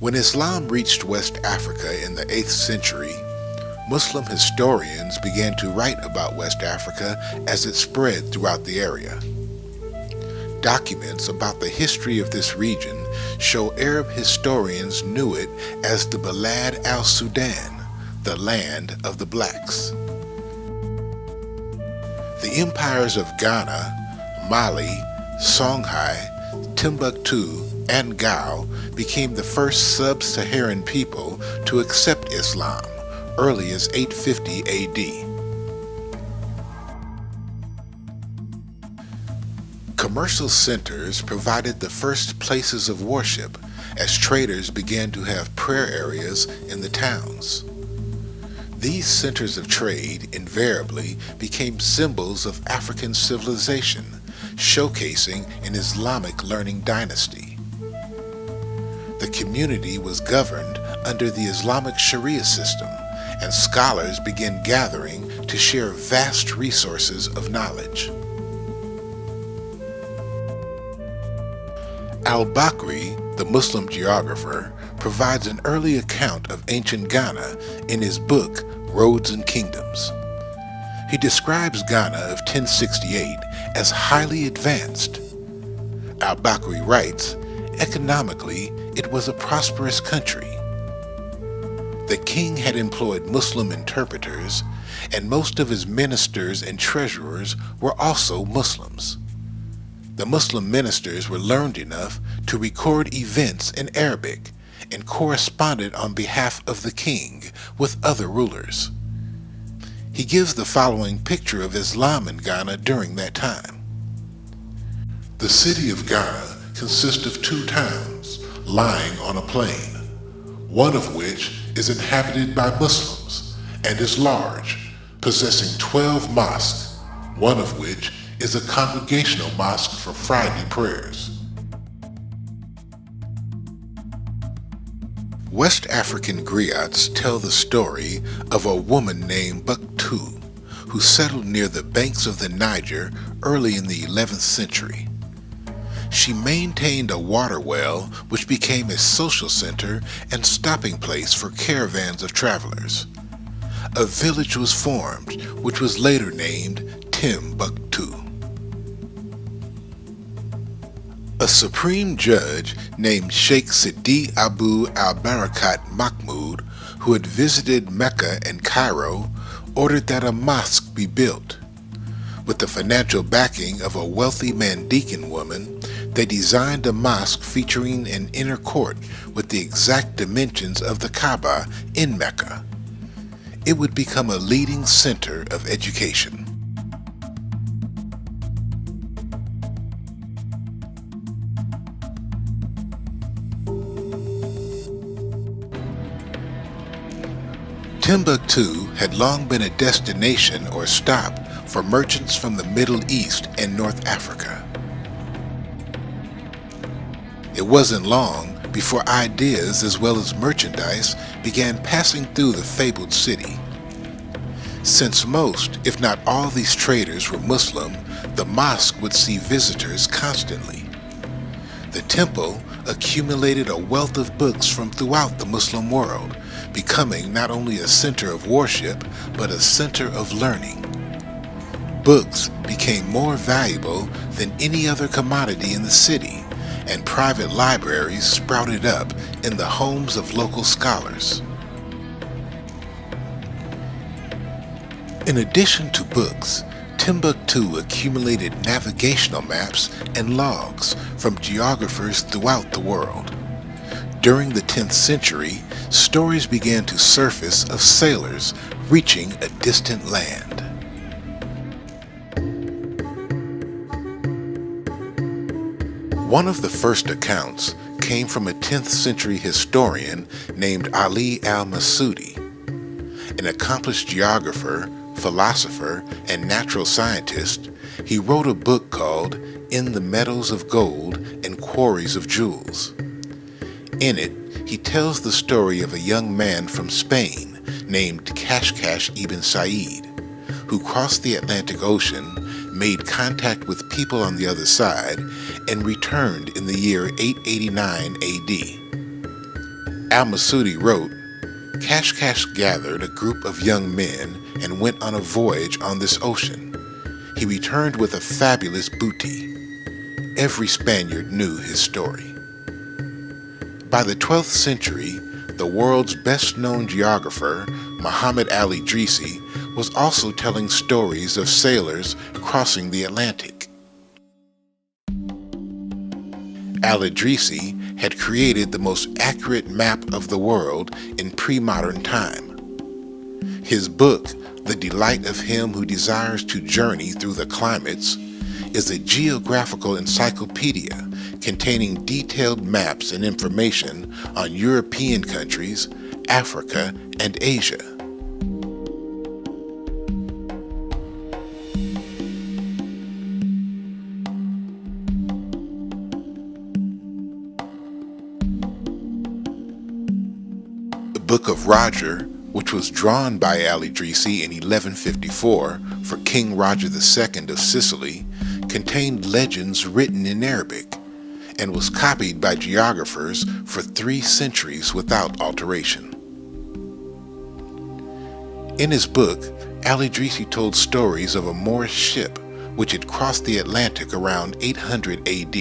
When Islam reached West Africa in the 8th century, Muslim historians began to write about West Africa as it spread throughout the area. Documents about the history of this region show Arab historians knew it as the Balad al-Sudan, the land of the blacks. The empires of Ghana, Mali, Songhai, Timbuktu, and Gao became the first sub-Saharan people to accept Islam, early as 850 AD. Commercial centers provided the first places of worship as traders began to have prayer areas in the towns. These centers of trade invariably became symbols of African civilization, showcasing an Islamic learning dynasty. The community was governed under the Islamic Sharia system, and scholars began gathering to share vast resources of knowledge. Al-Bakri, the Muslim geographer, provides an early account of ancient Ghana in his book, Roads and Kingdoms. He describes Ghana of 1068 as highly advanced. Al-Bakri writes, economically, it was a prosperous country. The king had employed Muslim interpreters, and most of his ministers and treasurers were also Muslims. The Muslim ministers were learned enough to record events in Arabic and corresponded on behalf of the king with other rulers. He gives the following picture of Islam in Ghana during that time. The city of Ghana consists of 2 towns lying on a plain, one of which is inhabited by Muslims and is large, possessing 12 mosques, one of which is a congregational mosque for Friday prayers. West African griots tell the story of a woman named Buktu who settled near the banks of the Niger early in the 11th century. She maintained a water well which became a social center and stopping place for caravans of travelers. A village was formed which was later named Timbuktu. A supreme judge named Sheikh Sidi Abu al-Barakat Mahmud, who had visited Mecca and Cairo, ordered that a mosque be built. With the financial backing of a wealthy Mandekan woman, they designed a mosque featuring an inner court with the exact dimensions of the Kaaba in Mecca. It would become a leading center of education. Timbuktu had long been a destination or stop for merchants from the Middle East and North Africa. It wasn't long before ideas as well as merchandise began passing through the fabled city. Since most, if not all these traders were Muslim, the mosque would see visitors constantly. The temple accumulated a wealth of books from throughout the Muslim world, becoming not only a center of worship, but a center of learning. Books became more valuable than any other commodity in the city, and private libraries sprouted up in the homes of local scholars. In addition to books, Timbuktu accumulated navigational maps and logs from geographers throughout the world. During the 10th century, stories began to surface of sailors reaching a distant land. One of the first accounts came from a 10th century historian named Ali al-Masudi. An accomplished geographer, philosopher, and natural scientist, he wrote a book called In the Meadows of Gold and Quarries of Jewels. In it, he tells the story of a young man from Spain named Kashkash ibn Sa'id, who crossed the Atlantic Ocean, made contact with people on the other side, and returned in the year 889 AD. Al-Masudi wrote, Cash gathered a group of young men and went on a voyage on this ocean. He returned with a fabulous booty. Every Spaniard knew his story. By the 12th century, the world's best-known geographer, Muhammad Ali Idrisi, was also telling stories of sailors crossing the Atlantic. Al-Idrisi had created the most accurate map of the world in pre-modern time. His book, The Delight of Him Who Desires to Journey Through the Climates, is a geographical encyclopedia containing detailed maps and information on European countries, Africa, and Asia. The Book of Roger, which was drawn by Al-Idrisi in 1154 for King Roger II of Sicily, contained legends written in Arabic and was copied by geographers for 3 centuries without alteration. In his book, Al-Idrisi told stories of a Moorish ship which had crossed the Atlantic around 800 AD.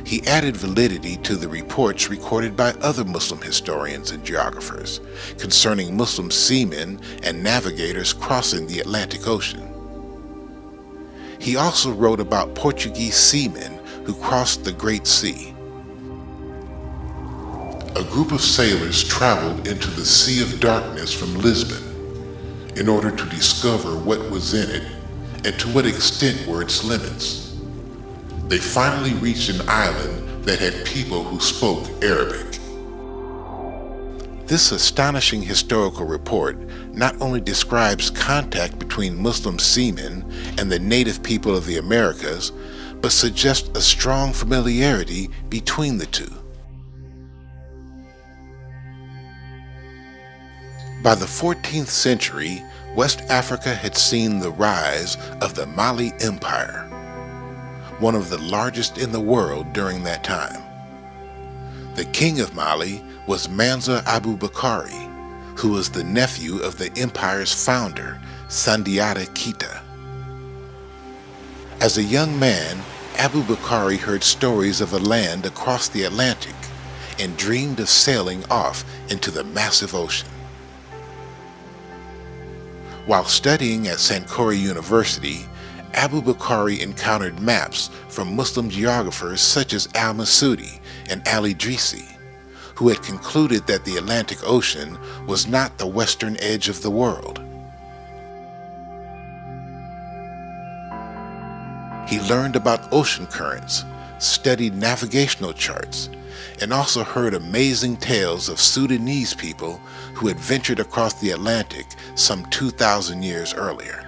He added validity to the reports recorded by other Muslim historians and geographers concerning Muslim seamen and navigators crossing the Atlantic Ocean. He also wrote about Portuguese seamen who crossed the Great Sea. A group of sailors traveled into the Sea of Darkness from Lisbon in order to discover what was in it and to what extent were its limits. They finally reached an island that had people who spoke Arabic. This astonishing historical report not only describes contact between Muslim seamen and the native people of the Americas, but suggests a strong familiarity between the two. By the 14th century, West Africa had seen the rise of the Mali Empire, one of the largest in the world during that time. The king of Mali was Mansa Abu Bakari, who was the nephew of the empire's founder, Sundiata Keita. As a young man, Abu Bakari heard stories of a land across the Atlantic and dreamed of sailing off into the massive ocean. While studying at Sankore University, Abu Bakari encountered maps from Muslim geographers such as Al-Masudi and Al-Idrisi, who had concluded that the Atlantic Ocean was not the western edge of the world. He learned about ocean currents, studied navigational charts, and also heard amazing tales of Sudanese people who had ventured across the Atlantic some 2,000 years earlier.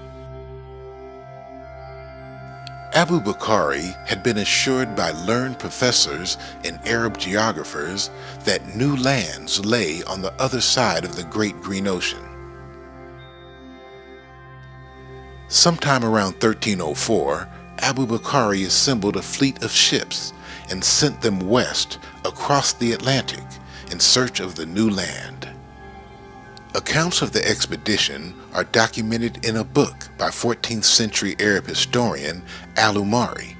Abu Bakari had been assured by learned professors and Arab geographers that new lands lay on the other side of the Great Green Ocean. Sometime around 1304, Abu Bakari assembled a fleet of ships and sent them west across the Atlantic in search of the new land. Accounts of the expedition are documented in a book by 14th century Arab historian Al-Umari.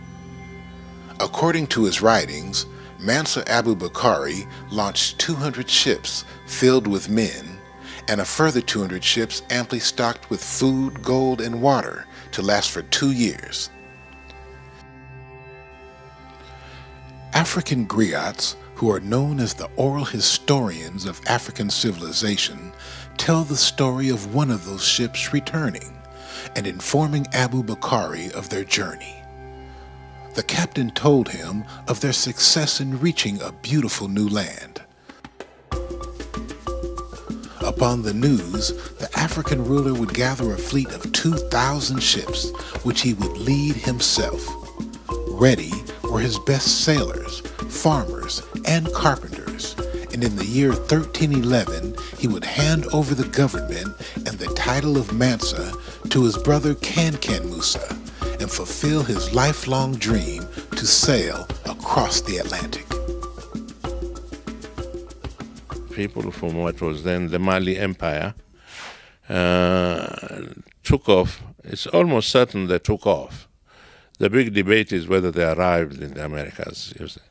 According to his writings, Mansa Abu Bakari launched 200 ships filled with men and a further 200 ships amply stocked with food, gold, and water to last for 2 years. African griots, who are known as the oral historians of African civilization, tell the story of one of those ships returning and informing Abu Bakari of their journey. The captain told him of their success in reaching a beautiful new land. Upon the news, the African ruler would gather a fleet of 2,000 ships, which he would lead himself. Ready were his best sailors, farmers, and carpenters, and in the year 1311 he would hand over the government and the title of Mansa to his brother Kankan Musa and fulfill his lifelong dream to sail across the Atlantic. people from what was then the Mali Empire took off. It's almost certain they took off. The big debate is whether they arrived in the Americas. You see.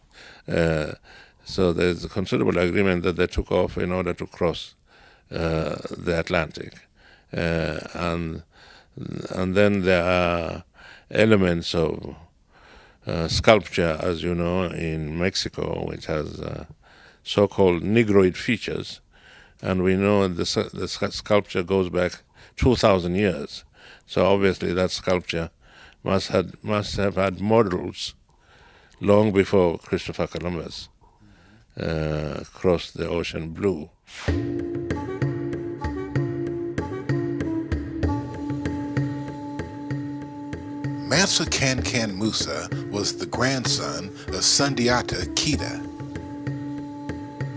So there's a considerable agreement that they took off in order to cross the Atlantic. And then there are elements of sculpture, as you know, in Mexico, which has so-called Negroid features. And we know the sculpture goes back 2,000 years. So obviously that sculpture must have had models long before Christopher Columbus crossed the ocean blue. Mansa Kankan Musa was the grandson of Sundiata Keita.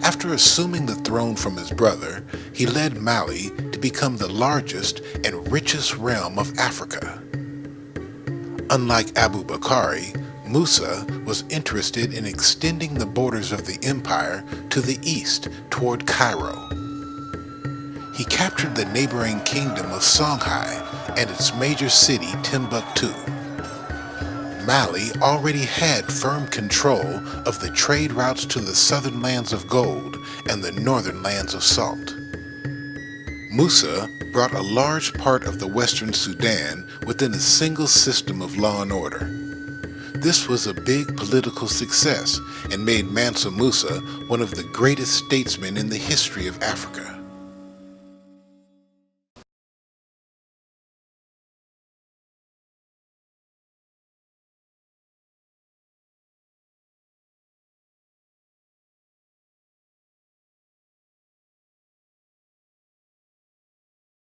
After assuming the throne from his brother, he led Mali to become the largest and richest realm of Africa. Unlike Abu Bakari, Musa was interested in extending the borders of the empire to the east toward Cairo. He captured the neighboring kingdom of Songhai and its major city, Timbuktu. Mali already had firm control of the trade routes to the southern lands of gold and the northern lands of salt. Musa brought a large part of the western Sudan within a single system of law and order. This was a big political success and made Mansa Musa one of the greatest statesmen in the history of Africa.